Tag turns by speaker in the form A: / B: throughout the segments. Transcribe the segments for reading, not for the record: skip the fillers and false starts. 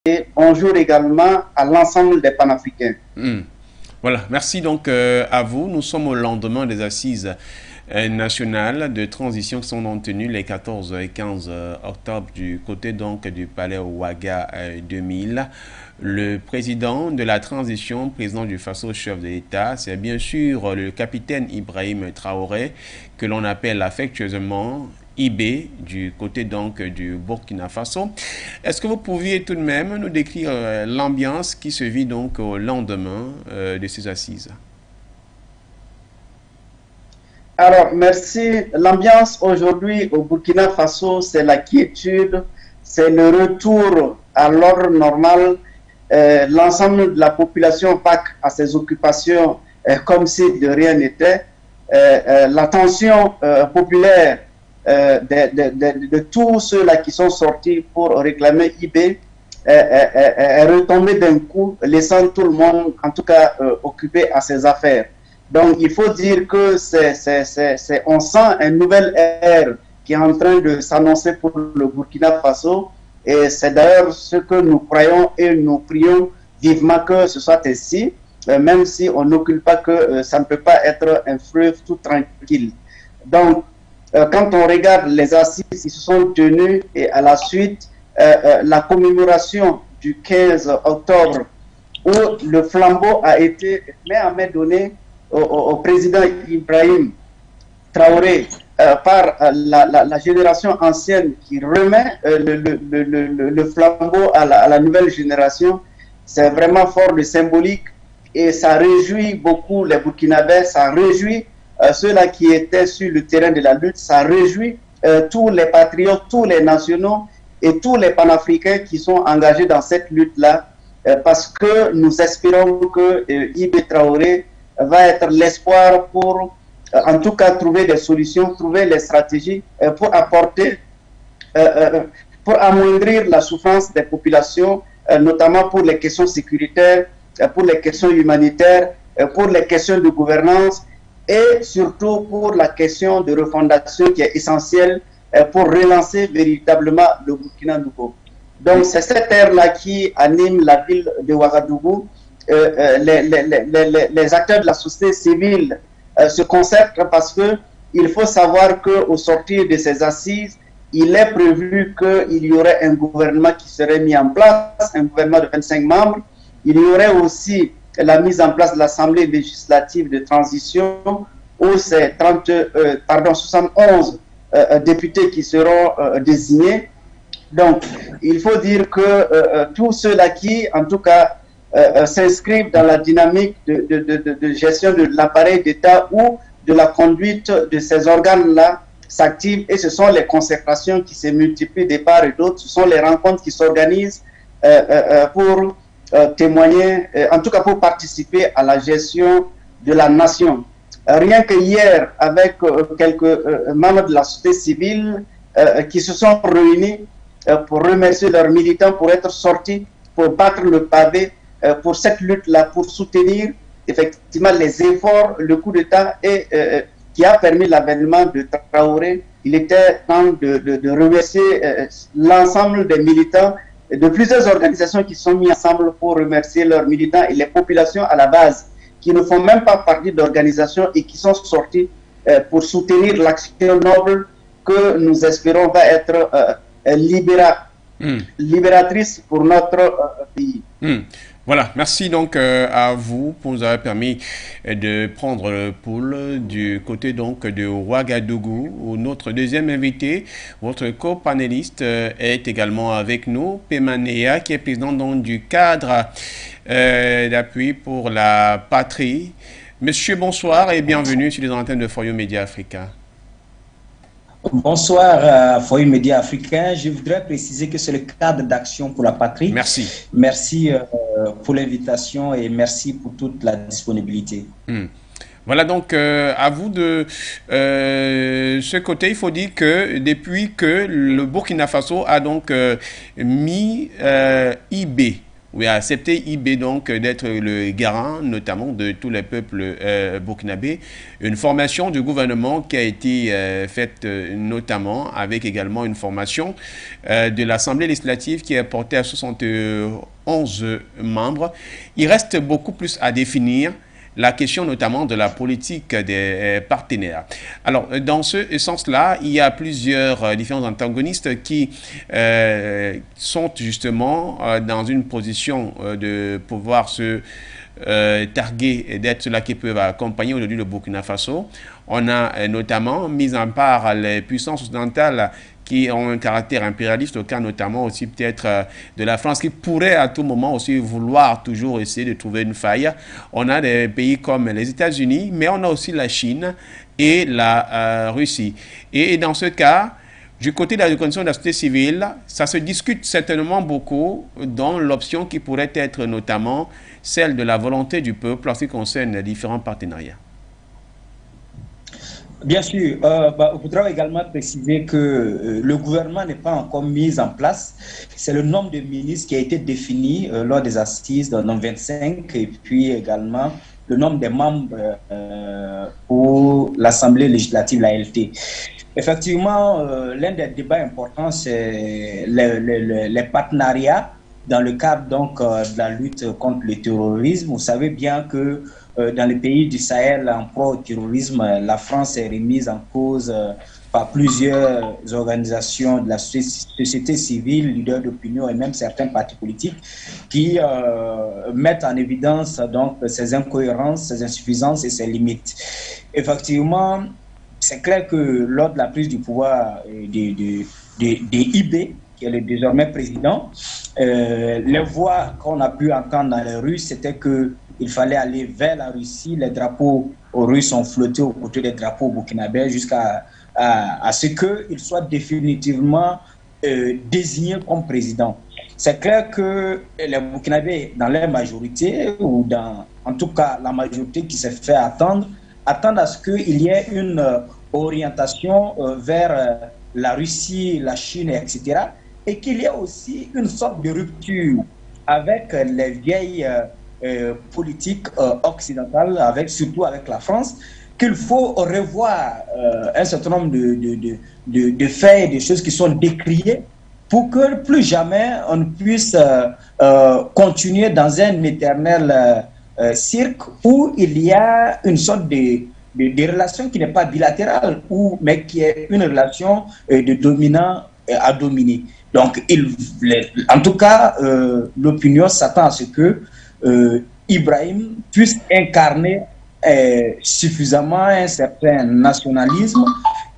A: et bonjour également à l'ensemble des panafricains.
B: Voilà, merci donc à vous. Nous sommes au lendemain des assises nationales de transition qui sont tenues les 14 et 15 octobre du côté donc du palais Ouaga 2000. Le président de la transition, président du Faso, chef de l'État, c'est bien sûr le capitaine Ibrahim Traoré, que l'on appelle affectueusement IB, du côté donc du Burkina Faso. Est-ce que vous pouviez tout de même nous décrire l'ambiance qui se vit donc au lendemain de ces assises?
A: Alors, merci. L'ambiance aujourd'hui au Burkina Faso, c'est la quiétude, c'est le retour à l'ordre normal. L'ensemble de la population va à ses occupations comme si de rien n'était. La tension populaire de tous ceux-là qui sont sortis pour réclamer IB est retombée d'un coup, laissant tout le monde, en tout cas, occupé à ses affaires. Donc, il faut dire que on sent une nouvelle ère qui est en train de s'annoncer pour le Burkina Faso. Et c'est d'ailleurs ce que nous croyons et nous prions vivement que ce soit ainsi, même si on n'occulte pas que ça ne peut pas être un fleuve tout tranquille. Donc, quand on regarde les assises qui se sont tenues et à la suite, la commémoration du 15 octobre où le flambeau a été main à main donné au président Ibrahim Traoré par la génération ancienne qui remet le flambeau à la nouvelle génération, c'est vraiment fort de symbolique et ça réjouit beaucoup les Burkinabés, ça réjouit ceux-là qui étaient sur le terrain de la lutte, ça réjouit tous les patriotes, tous les nationaux et tous les panafricains qui sont engagés dans cette lutte-là parce que nous espérons que Ibé Traoré va être l'espoir pour, en tout cas, trouver des solutions, trouver les stratégies pour apporter, pour amoindrir la souffrance des populations, notamment pour les questions sécuritaires, pour les questions humanitaires, pour les questions de gouvernance et surtout pour la question de refondation qui est essentielle pour relancer véritablement le Burkina Faso. Donc, c'est cette ère-là qui anime la ville de Ouagadougou. Les acteurs de la société civile se concertent parce que il faut savoir qu'au sortir de ces assises, il est prévu qu'il y aurait un gouvernement qui serait mis en place, un gouvernement de 25 membres. Il y aurait aussi la mise en place de l'Assemblée législative de transition où c'est 71 députés qui seront désignés. Donc, il faut dire que tous ceux-là qui, en tout cas, s'inscrivent dans la dynamique de gestion de l'appareil d'État ou de la conduite de ces organes-là s'activent et ce sont les concertations qui se multiplient de part et d'autre, ce sont les rencontres qui s'organisent pour témoigner, en tout cas pour participer à la gestion de la nation. Rien que hier, avec quelques membres de la société civile qui se sont réunis pour remercier leurs militants, pour être sortis, pour battre le pavé, pour cette lutte-là, pour soutenir effectivement les efforts, le coup d'État et qui a permis l'avènement de Traoré. Il était temps de remercier l'ensemble des militants de plusieurs organisations qui sont mises ensemble pour remercier leurs militants et les populations à la base qui ne font même pas partie d'organisations et qui sont sortis pour soutenir l'action noble que nous espérons va être libératrice pour notre pays.
B: Voilà, merci donc à vous pour nous avoir permis de prendre le pouls du côté donc de Ouagadougou, où notre deuxième invité, votre co-panéliste est également avec nous, Pemanea, qui est président donc du cadre d'appui pour la patrie. Monsieur, bonsoir et bienvenue sur les antennes de Forum Média Africa.
C: Bonsoir, Forum Média Africain. Je voudrais préciser que c'est le cadre d'action pour la patrie.
B: Merci.
C: Merci pour l'invitation et merci pour toute la disponibilité.
B: Voilà donc à vous de ce côté, il faut dire que depuis que le Burkina Faso a donc mis IB oui, a accepté IB donc d'être le garant notamment de tous les peuples burkinabés. Une formation du gouvernement qui a été faite notamment avec également une formation de l'Assemblée législative qui est portée à 71 membres. Il reste beaucoup plus à définir. La question notamment de la politique des partenaires. Alors, dans ce sens-là, il y a plusieurs différents antagonistes qui sont justement dans une position de pouvoir se targuer d'être ceux-là qui peuvent accompagner aujourd'hui le Burkina Faso. On a notamment mis en part les puissances occidentales qui ont un caractère impérialiste, au cas notamment aussi peut-être de la France, qui pourrait à tout moment aussi vouloir toujours essayer de trouver une faille. On a des pays comme les États-Unis, mais on a aussi la Chine et la Russie. Et dans ce cas, du côté de la reconnaissance de la société civile, ça se discute certainement beaucoup dans l'option qui pourrait être notamment celle de la volonté du peuple en ce qui concerne les différents partenariats.
C: Bien sûr, il faudra également préciser que le gouvernement n'est pas encore mis en place. C'est le nombre de ministres qui a été défini lors des assises dans 25 et puis également le nombre des membres pour l'Assemblée législative, la LT. Effectivement, l'un des débats importants, c'est les partenariats dans le cadre donc, de la lutte contre le terrorisme. Vous savez bien que dans les pays du Sahel en proie au terrorisme, la France est remise en cause par plusieurs organisations de la société civile, leaders d'opinion et même certains partis politiques qui mettent en évidence donc ces incohérences, ces insuffisances et ces limites. Effectivement, c'est clair que lors de la prise du pouvoir de IB, qui est le désormais président, les voix qu'on a pu entendre dans les rues, c'était qu'il fallait aller vers la Russie. Les drapeaux russes ont flotté aux côtés des drapeaux burkinabés jusqu'à ce qu'il soit définitivement désigné comme président. C'est clair que les Burkinabés, dans leur majorité, ou en tout cas la majorité qui s'est fait attendre à ce qu'il y ait une orientation vers la Russie, la Chine, etc. Et qu'il y ait aussi une sorte de rupture avec les vieilles politiques occidentales, surtout avec la France, qu'il faut revoir un certain nombre de faits et de choses qui sont décriées pour que plus jamais on ne puisse continuer dans un éternel cirque où il y a une sorte de relation qui n'est pas bilatérale, mais qui est une relation de dominant à dominer. Donc, en tout cas, l'opinion s'attend à ce que Ibrahim puisse incarner suffisamment un certain nationalisme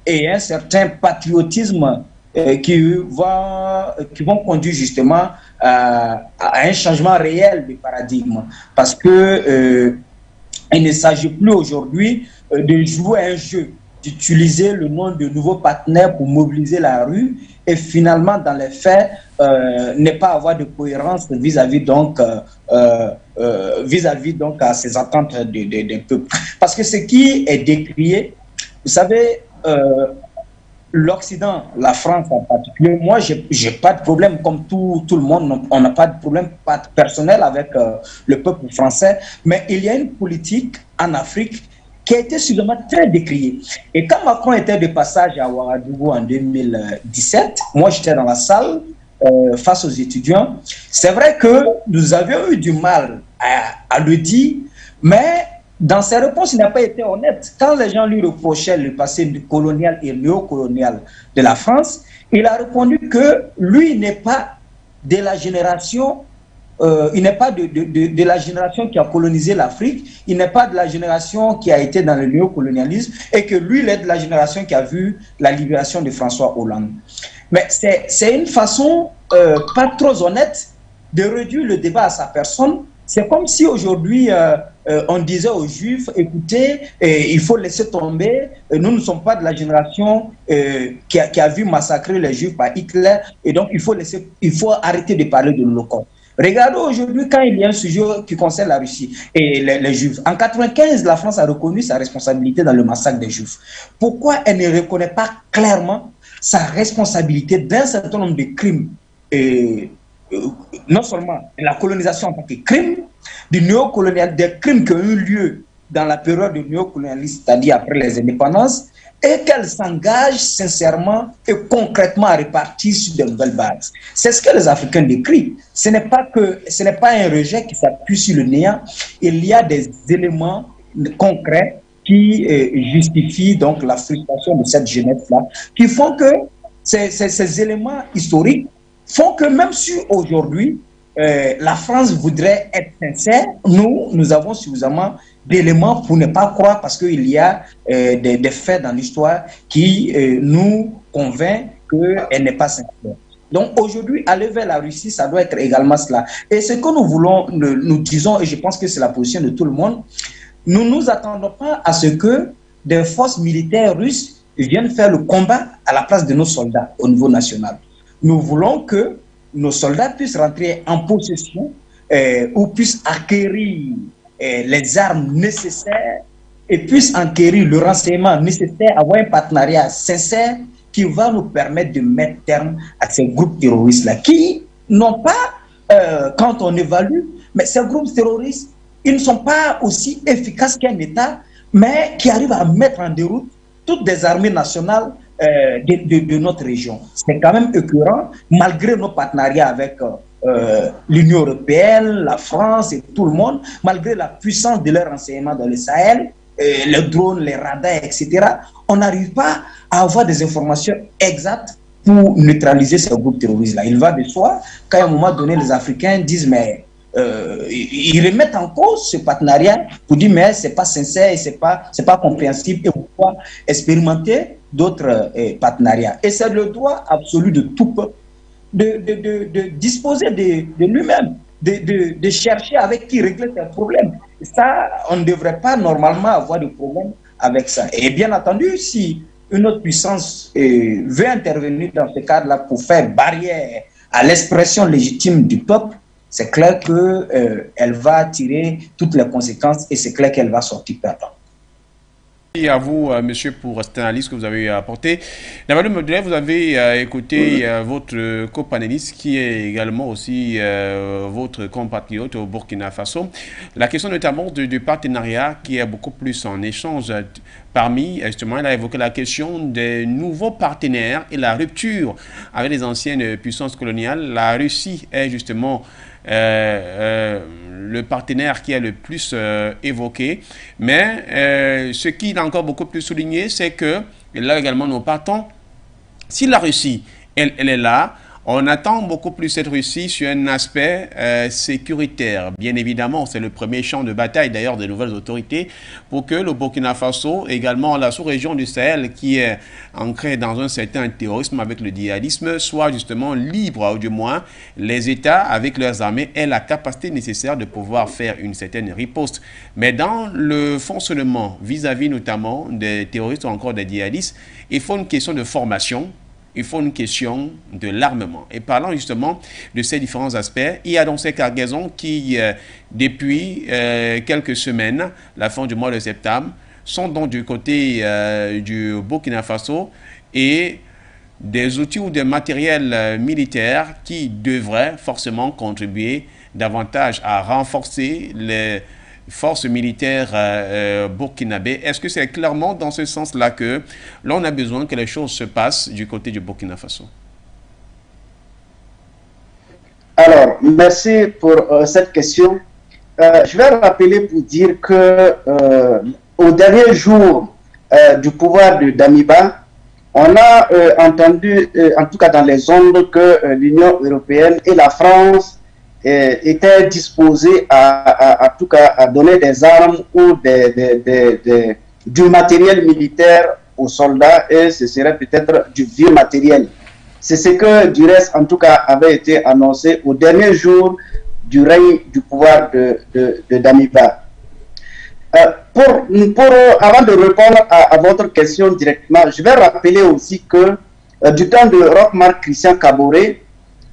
C: et un certain patriotisme qui vont conduire justement à un changement réel du paradigme. Parce que il ne s'agit plus aujourd'hui de jouer un jeu, d'utiliser le nom de nouveaux partenaires pour mobiliser la rue et finalement, dans les faits, ne pas avoir de cohérence vis-à-vis donc à ces attentes des peuples. Parce que ce qui est décrié, vous savez, l'Occident, la France en particulier, moi, j'ai pas de problème, comme tout le monde, on n'a pas de problème personnel avec le peuple français, mais il y a une politique en Afrique qui a été suffisamment très décriée. Et quand Macron était de passage à Ouagadougou en 2017, moi j'étais dans la salle face aux étudiants, c'est vrai que nous avions eu du mal à le dire, mais dans ses réponses, il n'a pas été honnête. Quand les gens lui reprochaient le passé colonial et néocolonial de la France, il a répondu que lui n'est pas de la génération, il n'est pas de la génération qui a colonisé l'Afrique, il n'est pas de la génération qui a été dans le néocolonialisme et que lui, il est de la génération qui a vu la libération de François Hollande. Mais c'est une façon pas trop honnête de réduire le débat à sa personne. C'est comme si aujourd'hui on disait aux Juifs, écoutez, il faut laisser tomber, nous ne sommes pas de la génération qui a vu massacrer les Juifs par Hitler, et donc il faut arrêter de parler de l'Holocauste. Regardez aujourd'hui quand il y a un sujet qui concerne la Russie et les Juifs. En 1995, la France a reconnu sa responsabilité dans le massacre des Juifs. Pourquoi elle ne reconnaît pas clairement sa responsabilité d'un certain nombre de crimes non seulement la colonisation en tant que crime, du néocolonial, des crimes qui ont eu lieu dans la période du néocolonialisme, c'est-à-dire après les indépendances, et qu'elle s'engage sincèrement et concrètement à répartir sur de nouvelles bases. C'est ce que les Africains décrivent. Ce n'est pas un rejet qui s'appuie sur le néant. Il y a des éléments concrets qui justifient donc la frustration de cette jeunesse-là, qui font que ces éléments historiques font que même si aujourd'hui la France voudrait être sincère, nous avons suffisamment d'éléments pour ne pas croire, parce qu'il y a des faits dans l'histoire qui nous convainc qu'elle n'est pas sincère. Donc aujourd'hui, aller vers la Russie, ça doit être également cela. Et ce que nous voulons, nous disons, et je pense que c'est la position de tout le monde, nous ne nous attendons pas à ce que des forces militaires russes viennent faire le combat à la place de nos soldats au niveau national. Nous voulons que nos soldats puissent rentrer en possession ou puissent acquérir les armes nécessaires et puissent acquérir le renseignement nécessaire, avoir un partenariat sincère qui va nous permettre de mettre terme à ces groupes terroristes-là, qui n'ont pas, quand on évalue, mais ces groupes terroristes, ils ne sont pas aussi efficaces qu'un État, mais qui arrivent à mettre en déroute toutes des armées nationales de notre région. C'est quand même écœurant, malgré nos partenariats avec l'Union européenne, la France et tout le monde, malgré la puissance de leurs renseignements dans le Sahel, les drones, les radars, etc., on n'arrive pas à avoir des informations exactes pour neutraliser ces groupes terroristes-là. Il va de soi qu'à un moment donné, les Africains disent, mais ils remettent en cause ce partenariat pour dire, mais c'est pas sincère et c'est pas compréhensible, et pourquoi expérimenter d'autres partenariats. Et c'est le droit absolu de tout peuple de disposer de lui-même, de chercher avec qui régler ses problèmes. Et ça, on ne devrait pas normalement avoir de problème avec ça. Et bien entendu, si une autre puissance veut intervenir dans ce cadre-là pour faire barrière à l'expression légitime du peuple, c'est clair qu'elle va tirer toutes les conséquences et c'est clair qu'elle va sortir perdante.
B: Merci à vous, monsieur, pour cette analyse que vous avez apportée. Navalou Medoulet, vous avez écouté votre copanéliste qui est également aussi votre compatriote au Burkina Faso. La question notamment du partenariat qui est beaucoup plus en échange. Parmi, justement, il a évoqué la question des nouveaux partenaires et la rupture avec les anciennes puissances coloniales. La Russie est justement le partenaire qui est le plus évoqué, mais ce qu'il a encore beaucoup plus souligné, c'est que, et là également nous partons, si la Russie, elle est là, on attend beaucoup plus cette Russie sur un aspect sécuritaire. Bien évidemment, c'est le premier champ de bataille d'ailleurs des nouvelles autorités pour que le Burkina Faso, également la sous-région du Sahel qui est ancrée dans un certain terrorisme avec le djihadisme, soit justement libre, ou du moins les États avec leurs armées aient la capacité nécessaire de pouvoir faire une certaine riposte. Mais dans le fonctionnement vis-à-vis notamment des terroristes ou encore des djihadistes, il faut une question de formation. Il faut une question de l'armement. Et parlant justement de ces différents aspects, il y a donc ces cargaisons qui, depuis quelques semaines, la fin du mois de septembre, sont donc du côté du Burkina Faso et des outils ou des matériels militaires qui devraient forcément contribuer davantage à renforcer les forces militaires burkinabées. Est-ce que c'est clairement dans ce sens-là que l'on a besoin que les choses se passent du côté du Burkina Faso?
A: Alors, merci pour cette question. Je vais rappeler pour dire que au dernier jour du pouvoir de Damiba, on a entendu, en tout cas dans les ondes, que l'Union européenne et la France étaient disposés à tout cas à donner des armes ou du matériel militaire aux soldats, et ce serait peut-être du vieux matériel. C'est ce que du reste en tout cas avait été annoncé au dernier jour du règne du pouvoir de Damiba. Avant de répondre à votre question directement, je vais rappeler aussi que du temps de Roch-Marc Christian Kaboré,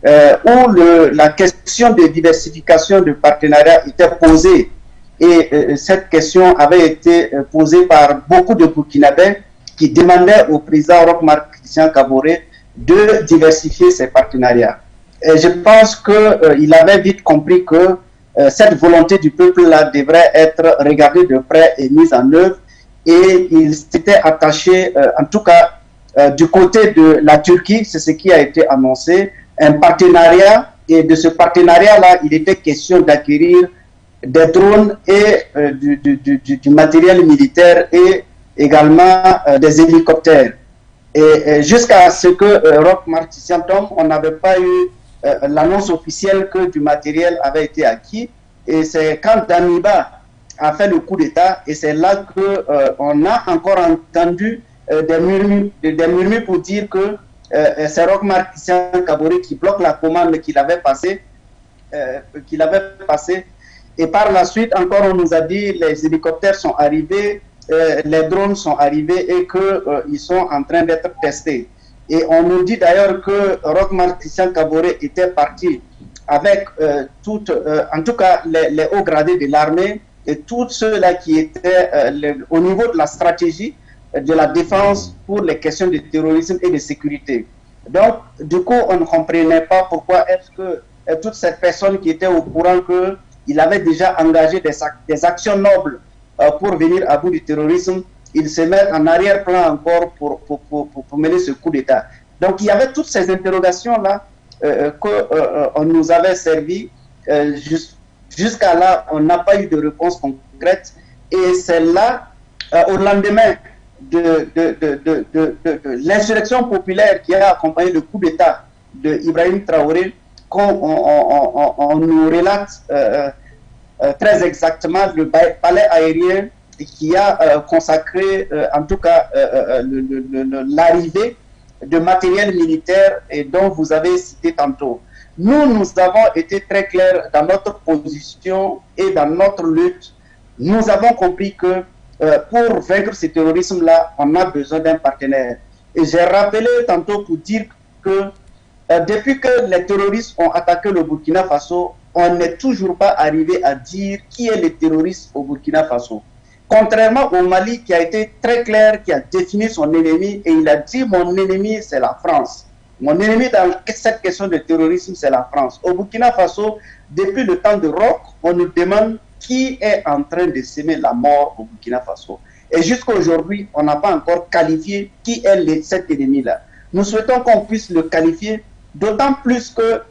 A: où la question de diversification de partenariat était posée, et cette question avait été posée par beaucoup de Burkinabés qui demandaient au président Roch-Marc Christian Kaboré de diversifier ses partenariats. Et je pense qu'il avait vite compris que cette volonté du peuple-là devrait être regardée de près et mise en œuvre. Et il s'était attaché, en tout cas du côté de la Turquie, c'est ce qui a été annoncé, un partenariat. Et de ce partenariat-là, il était question d'acquérir des drones et du matériel militaire et également des hélicoptères. Et jusqu'à ce que Roch Marc Thiantom, on n'avait pas eu l'annonce officielle que du matériel avait été acquis. Et c'est quand Damiba a fait le coup d'État, et c'est là qu'on a encore entendu des murmures pour dire que c'est Roch Marc Thiantom qui bloque la commande qu'il avait passée. Et par la suite, encore, on nous a dit les hélicoptères sont arrivés, les drones sont arrivés et qu'ils sont en train d'être testés. Et on nous dit d'ailleurs que Roch Marc Thiantom était parti avec en tout cas les hauts gradés de l'armée et tous ceux-là qui étaient au niveau de la stratégie de la défense pour les questions de terrorisme et de sécurité. Donc, du coup, on ne comprenait pas pourquoi est-ce que toutes ces personnes qui étaient au courant qu'il avait déjà engagé des actions nobles pour venir à bout du terrorisme, ils se mettent en arrière-plan encore pour mener ce coup d'État. Donc, il y avait toutes ces interrogations-là qu'on nous avait servi. Jusqu'à là, on n'a pas eu de réponse concrète. Et c'est là, au lendemain de l'insurrection populaire qui a accompagné le coup d'État d'Ibrahim Traoré, qu'on nous relate très exactement le palais aérien qui a consacré, en tout cas, l'arrivée de matériel militaire et dont vous avez cité tantôt. Nous avons été très clairs dans notre position et dans notre lutte. Nous avons compris que pour vaincre ce terrorisme-là, on a besoin d'un partenaire. Et j'ai rappelé tantôt pour dire que depuis que les terroristes ont attaqué le Burkina Faso, on n'est toujours pas arrivé à dire qui est le terroriste au Burkina Faso. Contrairement au Mali qui a été très clair, qui a défini son ennemi et il a dit mon ennemi c'est la France. Mon ennemi dans cette question de terrorisme c'est la France. Au Burkina Faso, depuis le temps de Roch, on nous demande qui est en train de semer la mort au Burkina Faso. Et jusqu'à aujourd'hui, on n'a pas encore qualifié qui est cet ennemi-là. Nous souhaitons qu'on puisse le qualifier, d'autant plus que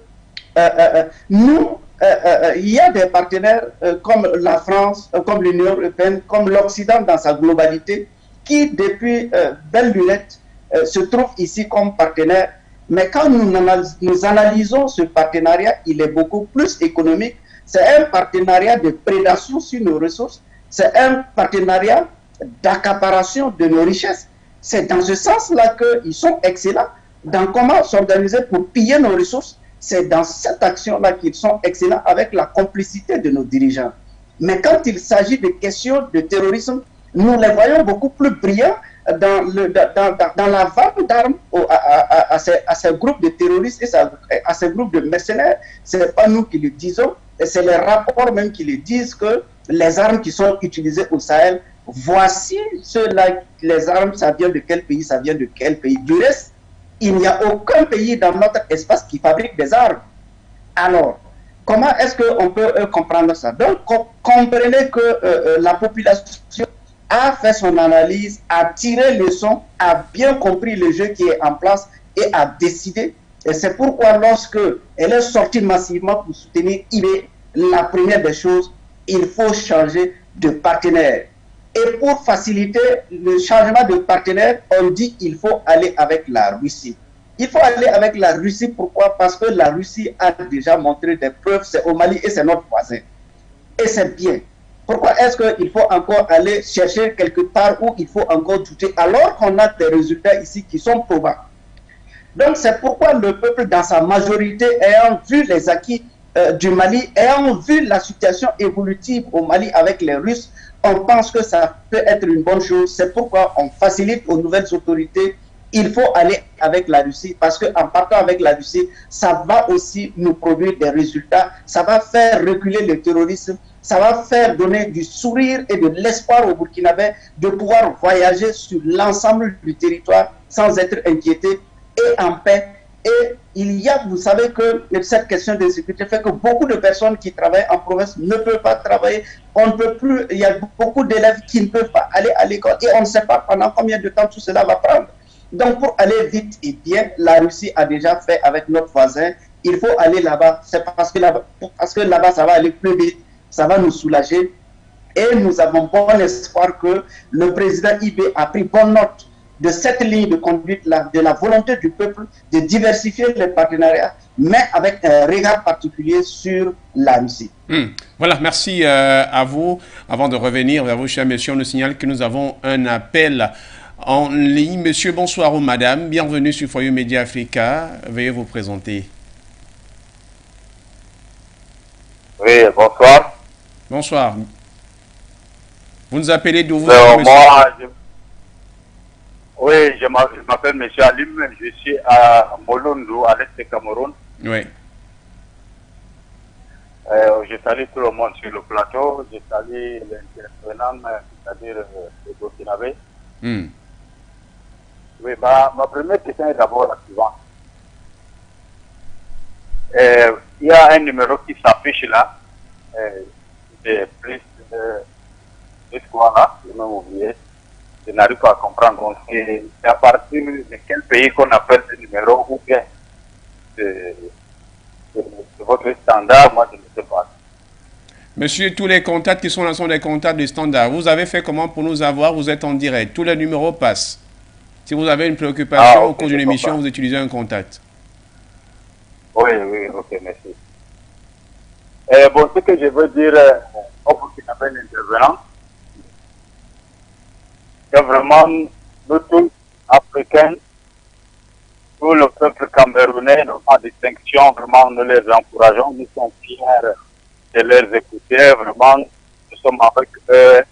A: il y a des partenaires comme la France, comme l'Union européenne, comme l'Occident dans sa globalité, qui depuis belle lurette se trouvent ici comme partenaires. Mais quand nous analysons ce partenariat, il est beaucoup plus économique. C'est un partenariat de prédation sur nos ressources. C'est un partenariat d'accaparation de nos richesses. C'est dans ce sens-là qu'ils sont excellents dans comment s'organiser pour piller nos ressources. C'est dans cette action-là qu'ils sont excellents avec la complicité de nos dirigeants. Mais quand il s'agit de questions de terrorisme, nous les voyons beaucoup plus brillants dans la vente d'armes à ces groupes de terroristes et à ces groupes de mercenaires. Ce n'est pas nous qui le disons, c'est les rapports même qui le disent que les armes qui sont utilisées au Sahel, voici ceux-là, les armes, ça vient de quel pays, ça vient de quel pays. Du reste, il n'y a aucun pays dans notre espace qui fabrique des armes. Alors, comment est-ce qu'on peut comprendre ça? Donc, comprenez que la population a fait son analyse, a tiré le son, a bien compris le jeu qui est en place et a décidé. Et c'est pourquoi lorsque elle est sortie massivement pour soutenir IBE, la première des choses, il faut changer de partenaire. Et pour faciliter le changement de partenaire, on dit qu'il faut aller avec la Russie. Il faut aller avec la Russie, pourquoi? Parce que la Russie a déjà montré des preuves, c'est au Mali et c'est notre voisin. Et c'est bien. Pourquoi est-ce qu'il faut encore aller chercher quelque part où il faut encore douter alors qu'on a des résultats ici qui sont probables? Donc c'est pourquoi le peuple dans sa majorité, ayant vu les acquis du Mali, ayant vu la situation évolutive au Mali avec les Russes, on pense que ça peut être une bonne chose. C'est pourquoi on facilite aux nouvelles autorités. Il faut aller avec la Russie parce qu'en partant avec la Russie, ça va aussi nous produire des résultats. Ça va faire reculer le terrorisme. Ça va faire donner du sourire et de l'espoir aux Burkinabés de pouvoir voyager sur l'ensemble du territoire sans être inquiétés et en paix Et il y a, vous savez que cette question de sécurité fait que beaucoup de personnes qui travaillent en province ne peuvent pas travailler. On ne peut plus, il y a beaucoup d'élèves qui ne peuvent pas aller à l'école et on ne sait pas pendant combien de temps tout cela va prendre. Donc pour aller vite et bien, la Russie a déjà fait avec notre voisin. Il faut aller là-bas. C'est parce que là-bas, ça va aller plus vite, ça va nous soulager. Et nous avons bon espoir que le président Ibé a pris bonne note de cette ligne de conduite-là, de la volonté du peuple de diversifier les partenariats, mais avec un regard particulier sur la Russie.
B: Voilà, merci à vous. Avant de revenir vers vous, chers messieurs, on nous signale que nous avons un appel en ligne. Monsieur, bonsoir ou madame, bienvenue sur Foyer Média Africa. Veuillez vous présenter.
D: Oui, bonsoir.
B: Bonsoir. Vous nous appelez d'où vous
D: Oui, je m'appelle M. Alim, je suis à Molondou, à l'est du Cameroun.
B: Oui.
D: Je salue tout le monde sur le plateau, je salue l'intervenant, c'est-à-dire le Burkinabé. Oui, ma première question est d'abord la suivante. Il y a un numéro qui s'affiche là, de plus de quoi là, je m'ai oublié. Je n'arrive pas à comprendre. Donc, c'est à partir de quel pays qu'on appelle ce numéro ou bien de votre standard, moi je ne sais pas.
B: Monsieur, tous les contacts qui sont là sont des contacts de standard. Vous avez fait comment pour nous avoir? Vous êtes en direct. Tous les numéros passent. Si vous avez une préoccupation au cours d'une émission, vous utilisez un contact.
D: Oui, ok, merci. Bon, ce que je veux dire au Burkinabé intervenant, c'est vraiment nous tous, Africains, tout le peuple camerounais, en distinction, vraiment, nous les encourageons, nous sommes fiers de les écouter, vraiment, nous sommes avec eux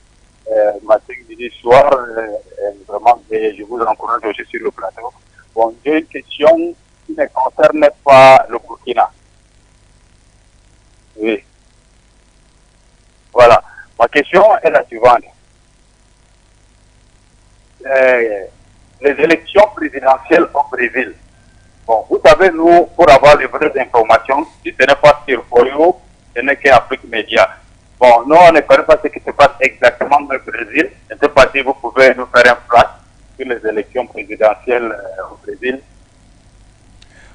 D: matin, midi, soir, vraiment, et je vous encourage aussi sur le plateau. Bon, j'ai une question qui ne concerne pas le Burkina. Oui. Voilà. Ma question est la suivante. Les élections présidentielles au Brésil. Bon, vous savez, nous, pour avoir les vraies informations, si ce n'est pas sur Foyo, ce n'est qu'Afrique Média. Bon, nous, on ne connaît pas ce qui se passe exactement au Brésil. Je ne sais pas si vous pouvez nous faire un flash sur les élections présidentielles au Brésil.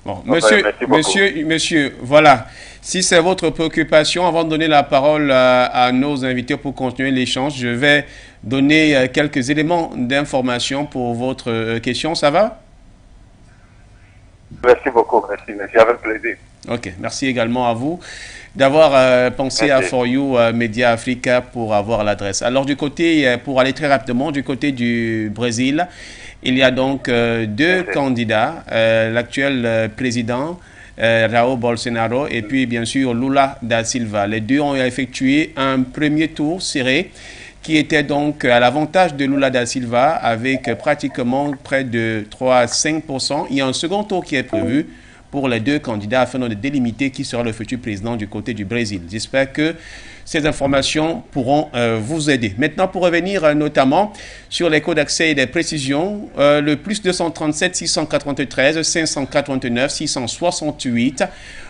B: Bon, monsieur, voilà. Si c'est votre préoccupation, avant de donner la parole à nos invités pour continuer l'échange, je vais donner quelques éléments d'information pour votre question. Ça va?
D: Merci beaucoup, merci, avec plaisir.
B: Ok, merci également à vous d'avoir pensé à For You Media Africa pour avoir l'adresse. Alors du côté, pour aller très rapidement, du côté du Brésil, il y a donc deux candidats, l'actuel président Jair Bolsonaro et puis bien sûr Lula da Silva. Les deux ont effectué un premier tour serré qui était donc à l'avantage de Lula da Silva avec pratiquement près de 3 à 5%. Il y a un second tour qui est prévu pour les deux candidats afin de délimiter qui sera le futur président du côté du Brésil. J'espère que ces informations pourront vous aider. Maintenant, pour revenir notamment sur les codes d'accès et des précisions, le plus 237 693 589 668,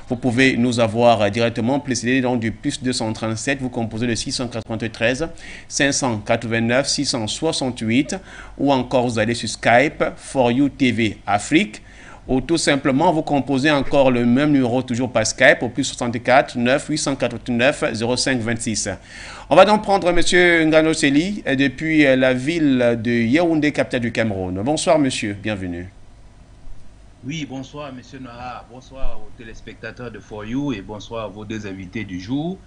B: vous pouvez nous avoir directement précédé donc du plus 237, vous composez le 693 589 668 ou encore vous allez sur Skype, For You TV Afrique, ou tout simplement vous composez encore le même numéro toujours par Skype au plus 64 9 889 05 26. On va donc prendre monsieur Ngano Seli depuis la ville de Yaoundé, capitale du Cameroun. Bonsoir monsieur, bienvenue.
E: Oui, bonsoir monsieur Noah, bonsoir aux téléspectateurs de For You et bonsoir à vos deux invités du jour.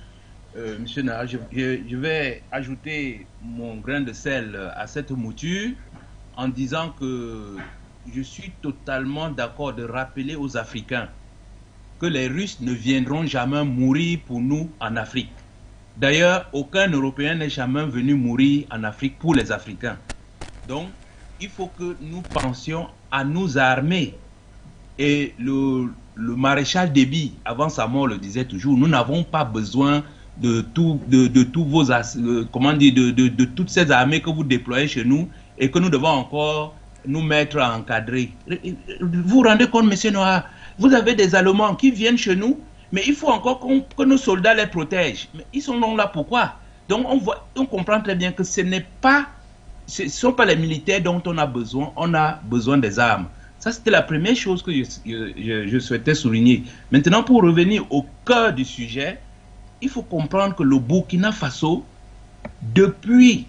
E: Monsieur Noah, je vais ajouter mon grain de sel à cette mouture en disant que je suis totalement d'accord de rappeler aux Africains que les Russes ne viendront jamais mourir pour nous en Afrique. D'ailleurs, aucun Européen n'est jamais venu mourir en Afrique pour les Africains. Donc, il faut que nous pensions à nous armer. Et le maréchal Déby, avant sa mort, le disait toujours, nous n'avons pas besoin de toutes ces armées que vous déployez chez nous et que nous devons encore nous mettre à encadrer. Vous vous rendez compte, monsieur Noah, vous avez des Allemands qui viennent chez nous, mais il faut encore que nos soldats les protègent. Mais ils sont là pourquoi? Donc on comprend très bien que ce ne sont pas les militaires dont on a besoin des armes. Ça, c'était la première chose que je souhaitais souligner. Maintenant, pour revenir au cœur du sujet, il faut comprendre que le Burkina Faso, depuis,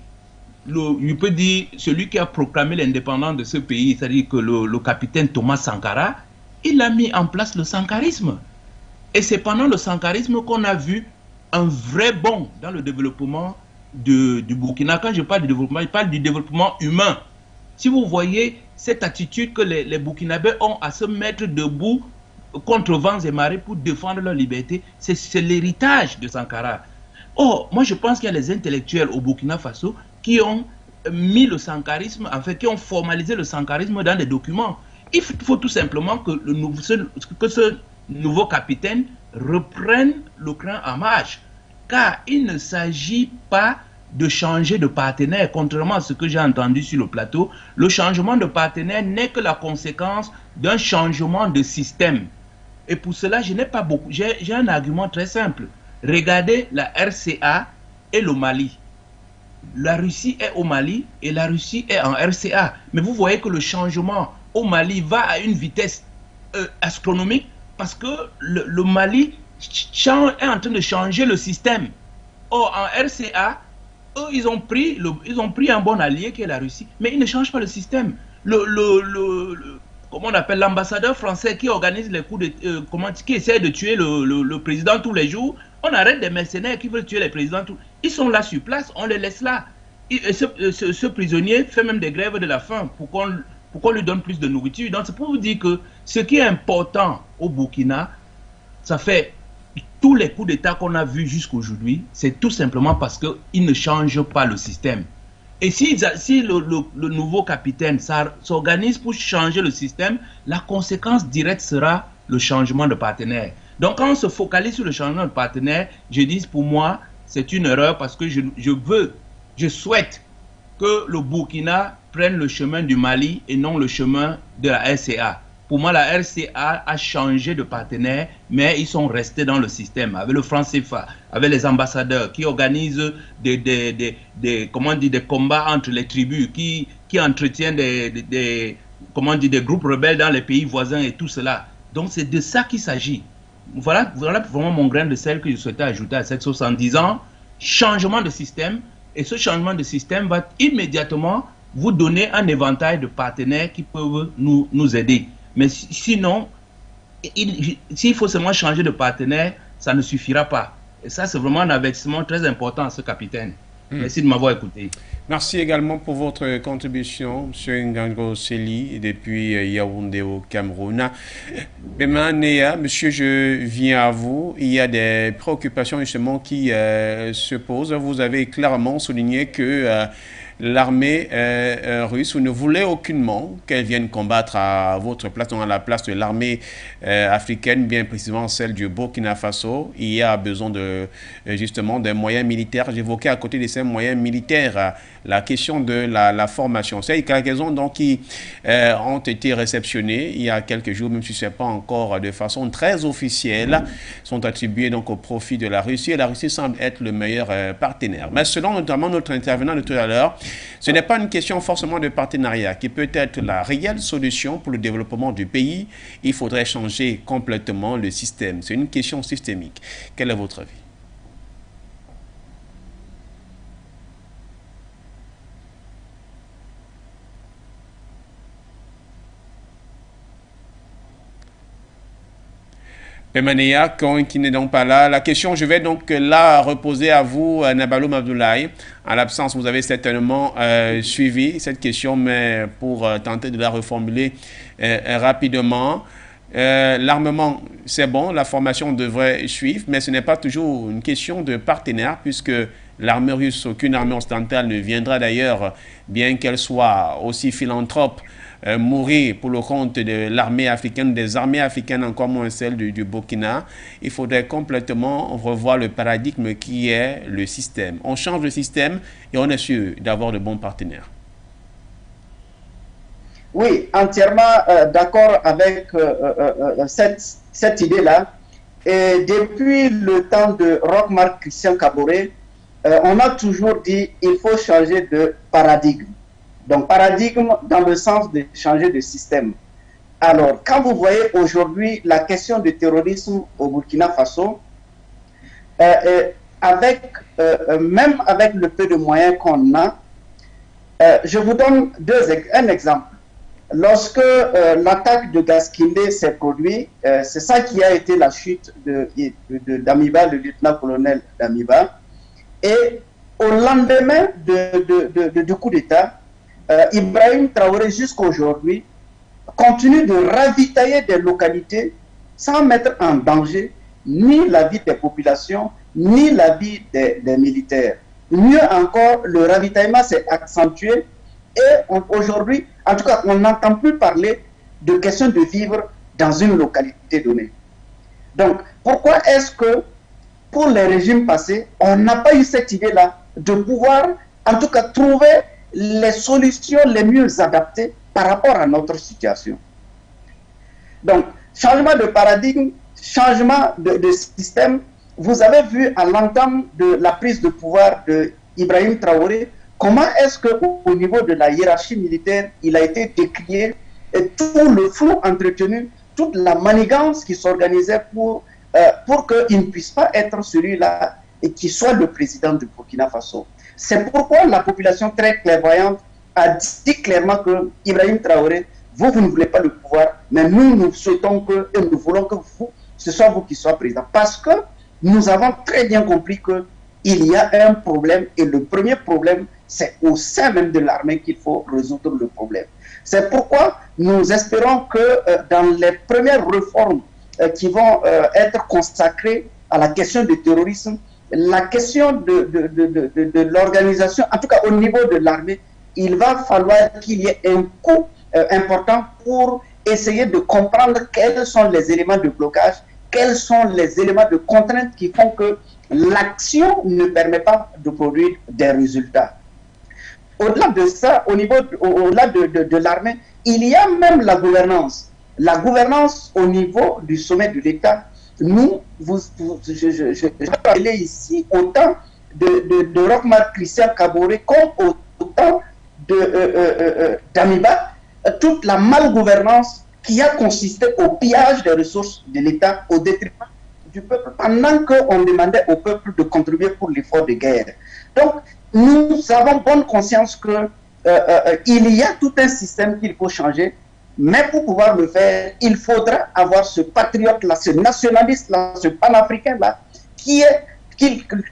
E: je peux dire, celui qui a proclamé l'indépendance de ce pays, c'est-à-dire que le capitaine Thomas Sankara, il a mis en place le sankarisme. Et c'est pendant le sankarisme qu'on a vu un vrai bond dans le développement du Burkina. Quand je parle de développement, je parle du développement humain. Si vous voyez cette attitude que les Burkinabés ont à se mettre debout contre vents et marées pour défendre leur liberté, c'est l'héritage de Sankara. Or, moi je pense qu'il y a les intellectuels au Burkina Faso qui ont mis le sankarisme, en fait, qui ont formalisé le sankarisme dans des documents. Il faut tout simplement que ce nouveau capitaine reprenne le cran en marche, car il ne s'agit pas de changer de partenaire, contrairement à ce que j'ai entendu sur le plateau. Le changement de partenaire n'est que la conséquence d'un changement de système. Et pour cela, je n'ai pas beaucoup. J'ai un argument très simple. Regardez la RCA et le Mali. La Russie est au Mali et la Russie est en RCA. Mais vous voyez que le changement au Mali va à une vitesse astronomique parce que le Mali est en train de changer le système. Or, en RCA, eux, ils ont pris un bon allié qui est la Russie, mais ils ne changent pas le système. Comment on appelle, l'ambassadeur français qui organise les coups de... qui essaie de tuer le président tous les jours, on arrête des mercenaires qui veulent tuer les présidents. Ils sont là sur place, on les laisse là. Et ce prisonnier fait même des grèves de la faim pour qu'on lui donne plus de nourriture. Donc c'est pour vous dire que ce qui est important au Burkina, ça fait... Tous les coups d'État qu'on a vus jusqu'aujourd'hui, c'est tout simplement parce qu'ils ne changent pas le système. Et si le nouveau capitaine s'organise pour changer le système, la conséquence directe sera le changement de partenaire. Donc quand on se focalise sur le changement de partenaire, je dis pour moi, c'est une erreur parce que je souhaite que le Burkina prenne le chemin du Mali et non le chemin de la RCA. Pour moi, la RCA a changé de partenaire, mais ils sont restés dans le système, avec le franc CFA, avec les ambassadeurs qui organisent des combats entre les tribus, qui entretiennent des groupes rebelles dans les pays voisins et tout cela. Donc, c'est de ça qu'il s'agit. Voilà vraiment mon grain de sel que je souhaitais ajouter à cette sauce en disant changement de système, et ce changement de système va immédiatement vous donner un éventail de partenaires qui peuvent nous aider. Mais sinon, s'il faut seulement changer de partenaire, ça ne suffira pas. Et ça, c'est vraiment un avertissement très important à ce capitaine. Merci de m'avoir écouté.
B: Merci également pour votre contribution, M. Ngango Seli, depuis Yaoundé au Cameroun. Néa, monsieur, je viens à vous. Il y a des préoccupations justement qui se posent. Vous avez clairement souligné que l'armée russe, vous ne voulez aucunement qu'elle vienne combattre à votre place, donc à la place de l'armée africaine, bien précisément celle du Burkina Faso. Il y a besoin justement des moyens militaires. J'évoquais à côté de ces moyens militaires la question de la formation. C'est quelques-uns donc qui ont été réceptionnés il y a quelques jours, même si ce n'est pas encore de façon très officielle, sont attribués donc au profit de la Russie. Et la Russie semble être le meilleur partenaire. Mais selon notamment notre intervenant de tout à l'heure, ce n'est pas une question forcément de partenariat qui peut être la réelle solution pour le développement du pays. Il faudrait changer complètement le système. C'est une question systémique. Quel est votre avis? Pémania, qui n'est donc pas là. La question, je vais donc la reposer à vous, Nabaloum Abdoulaye. En l'absence, vous avez certainement suivi cette question, mais pour tenter de la reformuler rapidement. L'armement, c'est bon, la formation devrait suivre, mais ce n'est pas toujours une question de partenaire, puisque l'armée russe, aucune armée occidentale ne viendra d'ailleurs, bien qu'elle soit aussi philanthrope, mourir pour le compte de l'armée africaine, des armées africaines, encore moins celle du Burkina. Il faudrait complètement revoir le paradigme qui est le système. On change de système et on est sûr d'avoir de bons partenaires.
A: Oui, entièrement d'accord avec cette idée-là. Et depuis le temps de Roch-Marc Christian Kaboré, on a toujours dit qu'il faut changer de paradigme. Donc, paradigme dans le sens de changer de système. Alors, quand vous voyez aujourd'hui la question du terrorisme au Burkina Faso, même avec le peu de moyens qu'on a, je vous donne un exemple. Lorsque l'attaque de Gaskindé s'est produite, c'est ça qui a été la chute d'Amiba, le lieutenant-colonel d'Amiba. Et au lendemain du coup d'État, Ibrahim Traoré, jusqu'à aujourd'hui, continue de ravitailler des localités sans mettre en danger ni la vie des populations, ni la vie des militaires. Mieux encore, le ravitaillement s'est accentué et aujourd'hui, en tout cas, on n'entend plus parler de question de vivre dans une localité donnée. Donc, pourquoi est-ce que, pour les régimes passés, on n'a pas eu cette idée-là de pouvoir, en tout cas, trouver les solutions les mieux adaptées par rapport à notre situation? Donc, changement de paradigme, changement de système. Vous avez vu à l'entame de la prise de pouvoir d'Ibrahim Traoré, comment est-ce qu'au niveau de la hiérarchie militaire, il a été décrié et tout le flou entretenu, toute la manigance qui s'organisait pour qu'il ne puisse pas être celui-là et qu'il soit le président du Burkina Faso. C'est pourquoi la population très clairvoyante a dit clairement que Ibrahim Traoré, vous ne voulez pas le pouvoir, mais nous souhaitons et nous voulons que ce soit vous qui soyez président. Parce que nous avons très bien compris qu'il y a un problème et le premier problème, c'est au sein même de l'armée qu'il faut résoudre le problème. C'est pourquoi nous espérons que dans les premières réformes qui vont être consacrées à la question du terrorisme, la question de l'organisation, en tout cas au niveau de l'armée, il va falloir qu'il y ait un coût important pour essayer de comprendre quels sont les éléments de blocage, quels sont les éléments de contrainte qui font que l'action ne permet pas de produire des résultats. Au-delà de ça, au-delà de l'armée, il y a même la gouvernance. La gouvernance au niveau du sommet de l'État. Nous, je vais parler ici autant de Roch-Marc Christian Kaboré comme autant d'Amiba, toute la malgouvernance qui a consisté au pillage des ressources de l'État au détriment du peuple, pendant qu'on demandait au peuple de contribuer pour l'effort de guerre. Donc, nous avons bonne conscience qu'il y a tout un système qu'il faut changer, mais pour pouvoir le faire, il faudra avoir ce patriote-là, ce nationaliste-là, ce panafricain-là, qui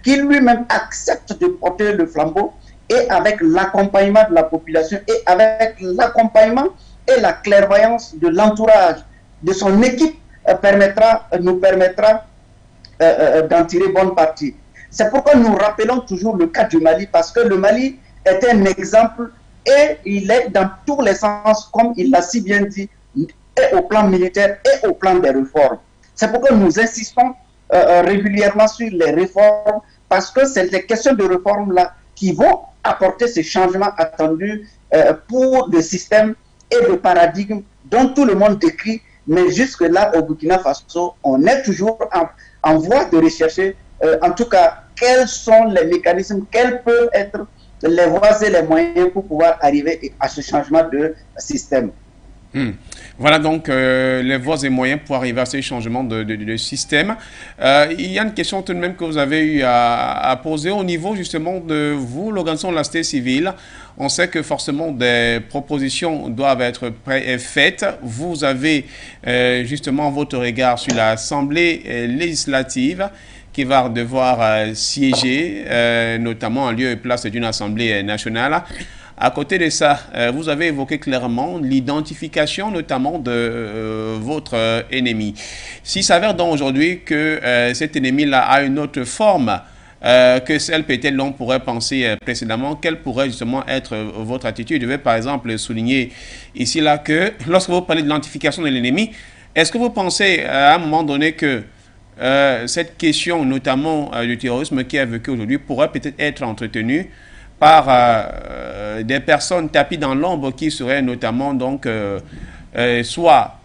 A: lui-même accepte de porter le flambeau, et avec l'accompagnement de la population, et avec l'accompagnement et la clairvoyance de l'entourage, de son équipe, nous permettra d'en tirer bonne partie. C'est pourquoi nous rappelons toujours le cas du Mali, parce que le Mali est un exemple et il est dans tous les sens, comme il l'a si bien dit, et au plan militaire et au plan des réformes. C'est pourquoi nous insistons régulièrement sur les réformes, parce que c'est les questions de réforme-là qui vont apporter ces changements attendus pour le système et le paradigme dont tout le monde décrit. Mais jusque-là, au Burkina Faso, on est toujours en voie de rechercher, en tout cas, quels sont les mécanismes, quels peuvent être les voies et les moyens pour pouvoir arriver à ce changement de système.
B: Voilà donc les voies et moyens pour arriver à ce changement de système. Il y a une question tout de même que vous avez eu à poser au niveau justement de vous, l'organisation de la société civile. On sait que forcément des propositions doivent être faites. Vous avez justement votre regard sur l'Assemblée législative qui va devoir siéger, notamment en lieu et place d'une Assemblée nationale. À côté de ça, vous avez évoqué clairement l'identification notamment de votre ennemi. S'il s'avère donc aujourd'hui que cet ennemi-là a une autre forme que celle peut-être l'on pourrait penser précédemment, quelle pourrait justement être votre attitude? Je vais par exemple souligner ici là que lorsque vous parlez de l'identification de l'ennemi, est-ce que vous pensez à un moment donné que cette question notamment du terrorisme qui est vécu aujourd'hui pourrait peut-être être entretenue par des personnes tapies dans l'ombre qui seraient notamment donc soit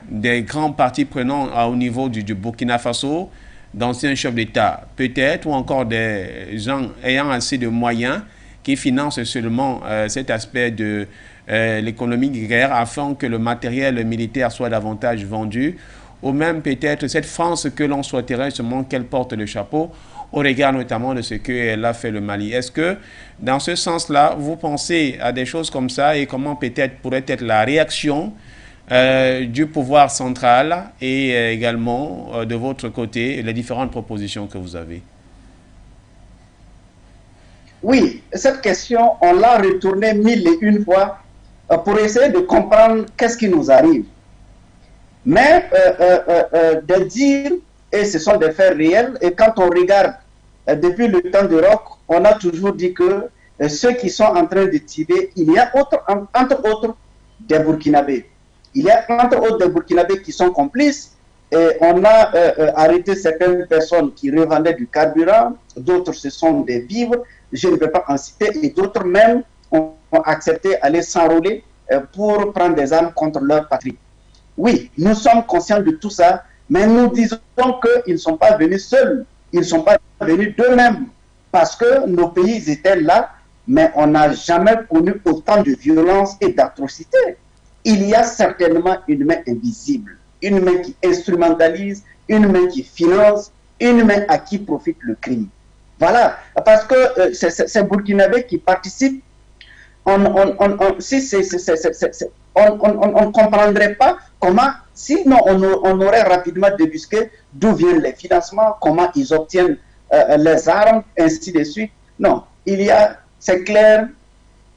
B: des grands partis prenants au niveau du Burkina Faso, d'anciens chefs d'État peut-être, ou encore des gens ayant assez de moyens qui financent seulement cet aspect de l'économie guerrière afin que le matériel militaire soit davantage vendu, ou même peut-être cette France que l'on souhaiterait seulement qu'elle porte le chapeau au regard notamment de ce qu'elle a fait le Mali. Est-ce que dans ce sens-là, vous pensez à des choses comme ça et comment peut-être pourrait être la réaction du pouvoir central et également de votre côté les différentes propositions que vous avez?
A: Oui, cette question, on l'a retournée 1001 fois pour essayer de comprendre qu'est-ce qui nous arrive. Mais de dire, et ce sont des faits réels, et quand on regarde depuis le temps de Roch, on a toujours dit que ceux qui sont en train de tirer, il y a entre autres des Burkinabés. Il y a entre autres des Burkinabés qui sont complices. Et on a arrêté certaines personnes qui revendaient du carburant, d'autres ce sont des vivres, je ne peux pas en citer, et d'autres même ont accepté d'aller s'enrôler pour prendre des armes contre leur patrie. Oui, nous sommes conscients de tout ça, mais nous disons qu'ils ne sont pas venus seuls, ils ne sont pas venus d'eux-mêmes, parce que nos pays étaient là, mais on n'a jamais connu autant de violence et d'atrocités. Il y a certainement une main invisible, une main qui instrumentalise, une main qui finance, une main à qui profite le crime. Voilà, parce que ces Burkinabés qui participent, on ne comprendrait pas comment, sinon on aurait rapidement débusqué d'où viennent les financements, comment ils obtiennent les armes, ainsi de suite. Non, c'est clair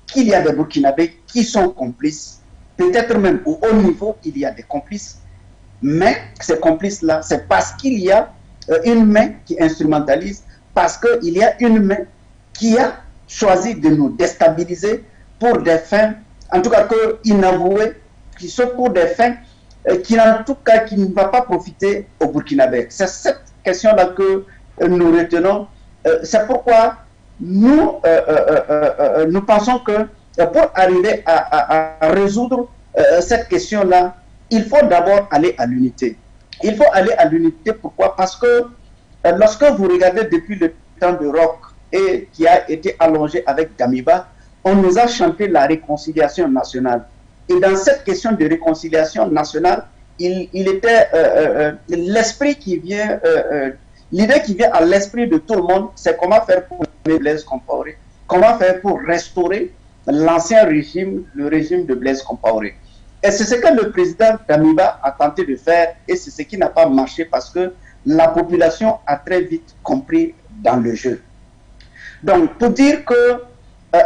A: qu'il y a des Burkinabés qui sont complices, peut-être même au haut niveau, il y a des complices, mais ces complices-là, c'est parce qu'il y a une main qui instrumentalise, parce qu'il y a une main qui a choisi de nous déstabiliser pour des fins, en tout cas que inavouées, qui sont pour des fins qui en tout cas qui ne va pas profiter au Burkinabé. C'est cette question-là que nous retenons. C'est pourquoi nous pensons que pour arriver à résoudre cette question-là, il faut d'abord aller à l'unité. Il faut aller à l'unité, pourquoi? Parce que lorsque vous regardez depuis le temps de Roch et qui a été allongé avec Damiba, on nous a chanté la réconciliation nationale. Et dans cette question de réconciliation nationale, il était l'esprit qui vient, l'idée qui vient à l'esprit de tout le monde, c'est comment faire pour Blaise Compaoré, comment faire pour restaurer l'ancien régime, le régime de Blaise Compaoré. Et c'est ce que le président Damiba a tenté de faire, et c'est ce qui n'a pas marché parce que la population a très vite compris dans le jeu. Donc, pour dire que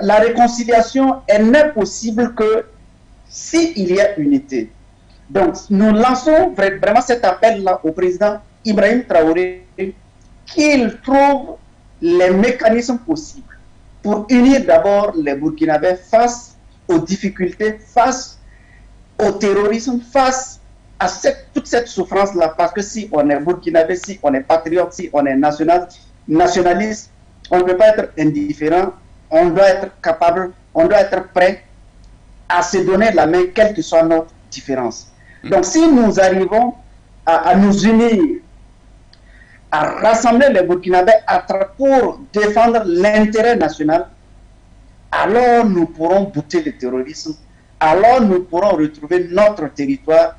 A: la réconciliation, elle n'est possible que s'il y a unité. Donc, nous lançons vraiment cet appel-là au président Ibrahim Traoré qu'il trouve les mécanismes possibles pour unir d'abord les Burkinabés face aux difficultés, face au terrorisme, face à toute cette souffrance-là. Parce que si on est Burkinabé, si on est patriote, si on est nationaliste, on ne peut pas être indifférent, on doit être capable, on doit être prêt à se donner la main, quelle que soit notre différence. Donc si nous arrivons à nous unir, à rassembler les Burkinabés pour défendre l'intérêt national, alors nous pourrons bouter le terrorisme, alors nous pourrons retrouver notre territoire.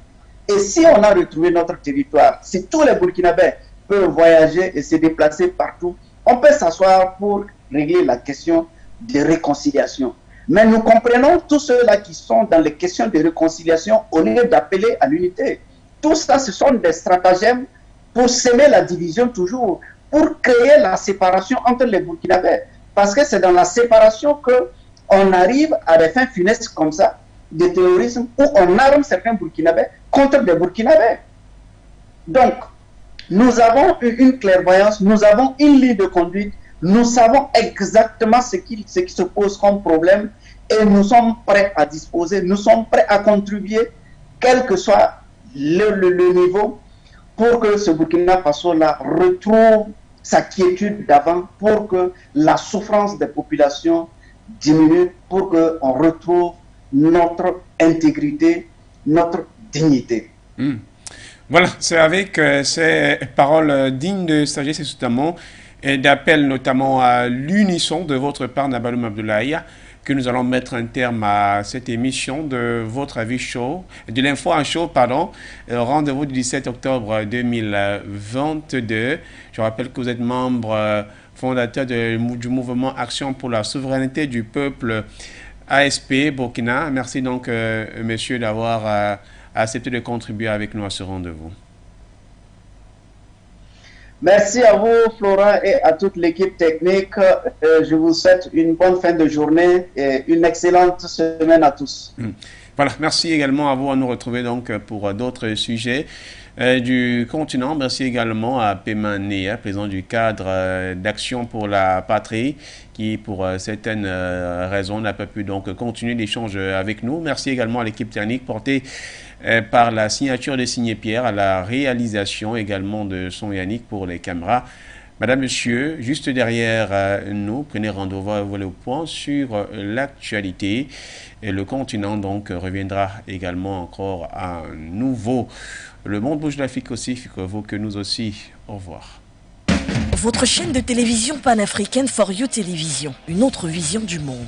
A: Et si on a retrouvé notre territoire, si tous les Burkinabés peuvent voyager et se déplacer partout, on peut s'asseoir pour régler la question de réconciliation. Mais nous comprenons tous ceux-là qui sont dans les questions de réconciliation au lieu d'appeler à l'unité. Tout ça, ce sont des stratagèmes pour semer la division toujours, pour créer la séparation entre les Burkinabés. Parce que c'est dans la séparation qu'on arrive à des fins funestes comme ça, de terrorisme, où on arme certains Burkinabés contre des Burkinabés. Donc, nous avons une clairvoyance, nous avons une ligne de conduite, nous savons exactement ce qui se pose comme problème et nous sommes prêts à disposer, nous sommes prêts à contribuer, quel que soit le niveau, pour que ce Burkina Faso-là retrouve sa quiétude d'avant pour que la souffrance des populations diminue, pour qu'on retrouve notre intégrité, notre dignité.
B: Voilà, c'est avec ces paroles dignes de sagesse et notamment d'appel notamment à l'unisson de votre part, Nabaloum Abdoulaye, que nous allons mettre un terme à cette émission de votre avis chaud, de l'info en chaud, pardon. Rendez-vous du 17 octobre 2022. Je rappelle que vous êtes membre fondateur du mouvement Action pour la souveraineté du peuple ASP Burkina. Merci donc, messieurs, d'avoir accepté de contribuer avec nous à ce rendez-vous.
A: Merci à vous, Florent, et à toute l'équipe technique. Je vous souhaite une bonne fin de journée et une excellente semaine à tous.
B: Voilà, merci également à vous à nous retrouver donc pour d'autres sujets du continent. Merci également à Pema Néa, président du cadre d'action pour la patrie, qui pour certaines raisons n'a pas pu donc continuer l'échange avec nous. Merci également à l'équipe technique portée par la signature de Signé Pierre, à la réalisation également de son Yannick pour les caméras. Madame, Monsieur, juste derrière nous, prenez rendez-vous au point sur l'actualité. Et le continent donc reviendra également encore à nouveau. Le monde bouge de l'Afrique aussi, faut que nous aussi. Au revoir.
F: Votre chaîne de télévision panafricaine For You Télévision, une autre vision du monde.